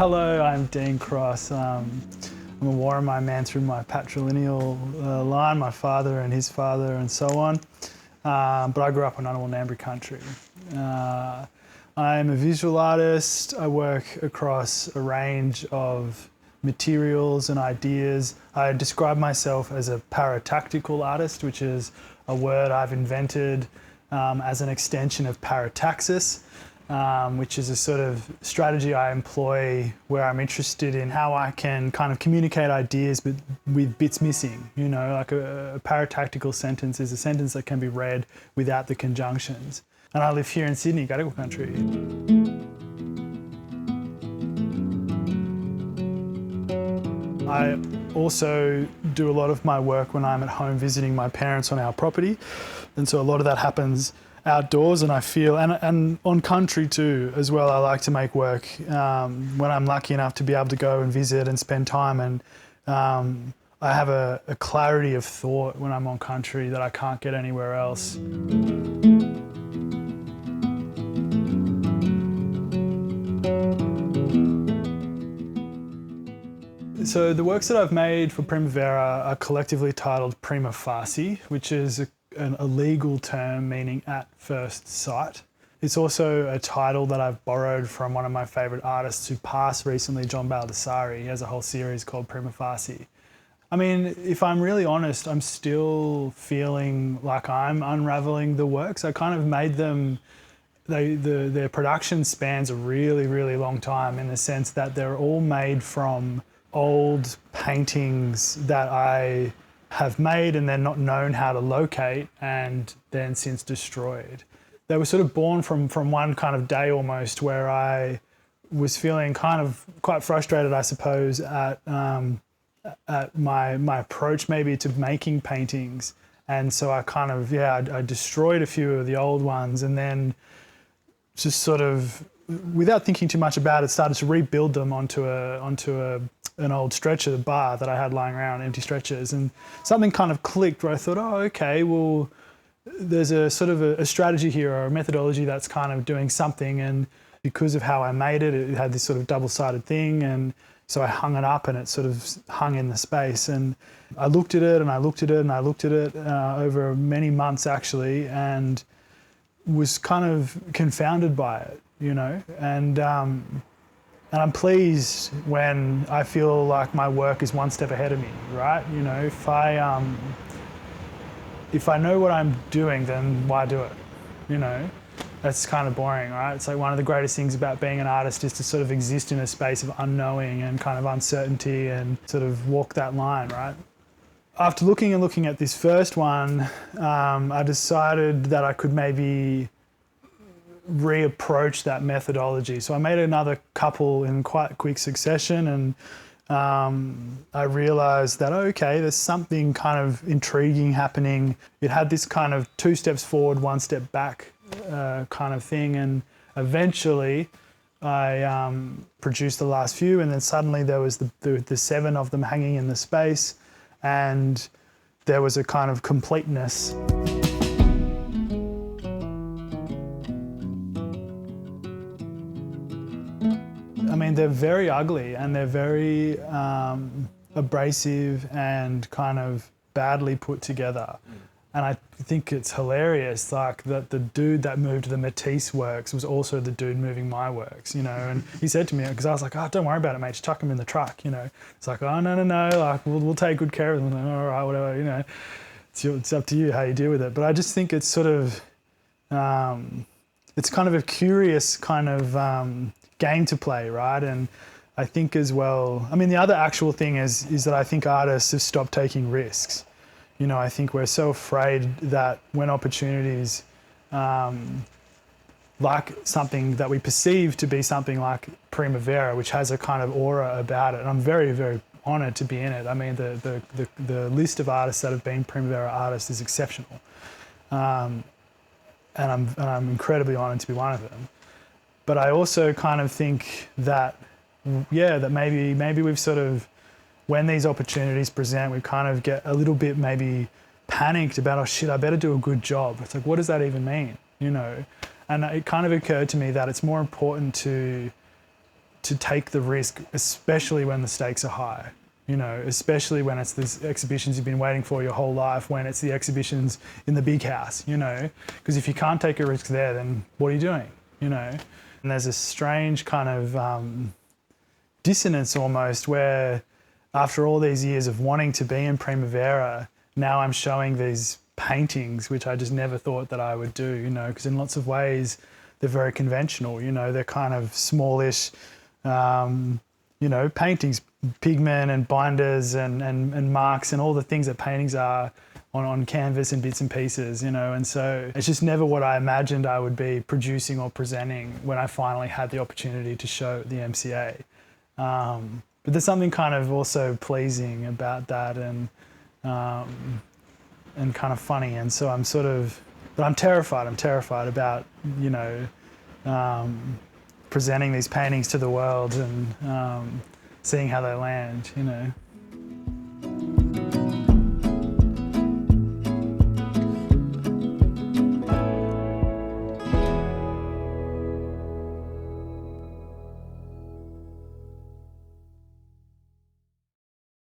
Hello, I'm Dean Cross. I'm a Worimi man through my patrilineal line, my father and his father and so on. But I grew up in Ngunnawal Ngambri country. I'm a visual artist. I work across a range of materials and ideas. I describe myself as a paratactical artist, which is a word I've invented as an extension of parataxis. Which is a sort of strategy I employ where I'm interested in how I can kind of communicate ideas but with bits missing. You know, like a paratactical sentence is a sentence that can be read without the conjunctions. And I live here in Sydney, Gadigal country. I also do a lot of my work when I'm at home visiting my parents on our property. And so a lot of that happens outdoors, and I feel, and on country too as well. I like to make work when I'm lucky enough to be able to go and visit and spend time, and I have a clarity of thought when I'm on country that I can't get anywhere else. So the works that I've made for Primavera are collectively titled Prima Facie, which is a legal term meaning at first sight. It's also a title that I've borrowed from one of my favourite artists who passed recently, John Baldessari. He has a whole series called Prima Facie. I mean, if I'm really honest, I'm still feeling like I'm unravelling the works. I kind of made them, their production spans a really, really long time in the sense that they're all made from old paintings that I have made and then not known how to locate and then since destroyed. They were sort of born from one kind of day almost, where I was feeling kind of quite frustrated, I suppose, at my approach maybe to making paintings. And so I kind of, I destroyed a few of the old ones and then just sort of, without thinking too much about it, started to rebuild them onto an old stretcher bar that I had lying around, empty stretchers, and something kind of clicked where I thought, oh, okay, well, there's a sort of a strategy here or a methodology that's kind of doing something, and because of how I made it, it had this sort of double-sided thing, and so I hung it up and it sort of hung in the space, and I looked at it and I looked at it and I looked at it over many months actually, and was kind of confounded by it, you know, and I'm pleased when I feel like my work is one step ahead of me, right? You know, if I know what I'm doing, then why do it? You know, that's kind of boring, right? It's like one of the greatest things about being an artist is to sort of exist in a space of unknowing and kind of uncertainty and sort of walk that line, right? After looking at this first one, I decided that I could maybe reapproach that methodology. So I made another couple in quite quick succession, and I realized that, okay, there's something kind of intriguing happening. It had this kind of 2 steps forward, 1 step back kind of thing, and eventually I produced the last few, and then suddenly there was the 7 of them hanging in the space, and there was a kind of completeness. I mean, they're very ugly and they're very abrasive and kind of badly put together. And I think it's hilarious, like that the dude that moved the Matisse works was also the dude moving my works, you know. And he said to me, because I was like, oh, don't worry about it, mate, just chuck them in the truck, you know. It's like, oh, no, like we'll take good care of them. Like, all right, whatever, you know. It's up to you how you deal with it. But I just think it's sort of, it's kind of a curious kind of game to play, right? And I think as well, I mean, the other actual thing is that I think artists have stopped taking risks. You know, I think we're so afraid that when opportunities, like something that we perceive to be something like Primavera, which has a kind of aura about it, and I'm very, very honoured to be in it. I mean, the list of artists that have been Primavera artists is exceptional, and I'm incredibly honoured to be one of them. But I also kind of think that, that maybe we've sort of, when these opportunities present, we kind of get a little bit maybe panicked about, oh shit, I better do a good job. It's like, what does that even mean? You know? And it kind of occurred to me that it's more important to to take the risk, especially when the stakes are high. You know, especially when it's these exhibitions you've been waiting for your whole life, when it's the exhibitions in the big house, you know, because if you can't take a risk there, then what are you doing, you know? And there's a strange kind of dissonance almost where after all these years of wanting to be in Primavera, now I'm showing these paintings, which I just never thought that I would do, you know, because in lots of ways they're very conventional, you know, they're kind of smallish, you know, paintings, pigment and binders and marks and all the things that paintings are on canvas and bits and pieces, you know, and so it's just never what I imagined I would be producing or presenting when I finally had the opportunity to show at the MCA. But there's something kind of also pleasing about that and kind of funny, and so I'm sort of, but I'm terrified about, you know, presenting these paintings to the world and seeing how they land, you know.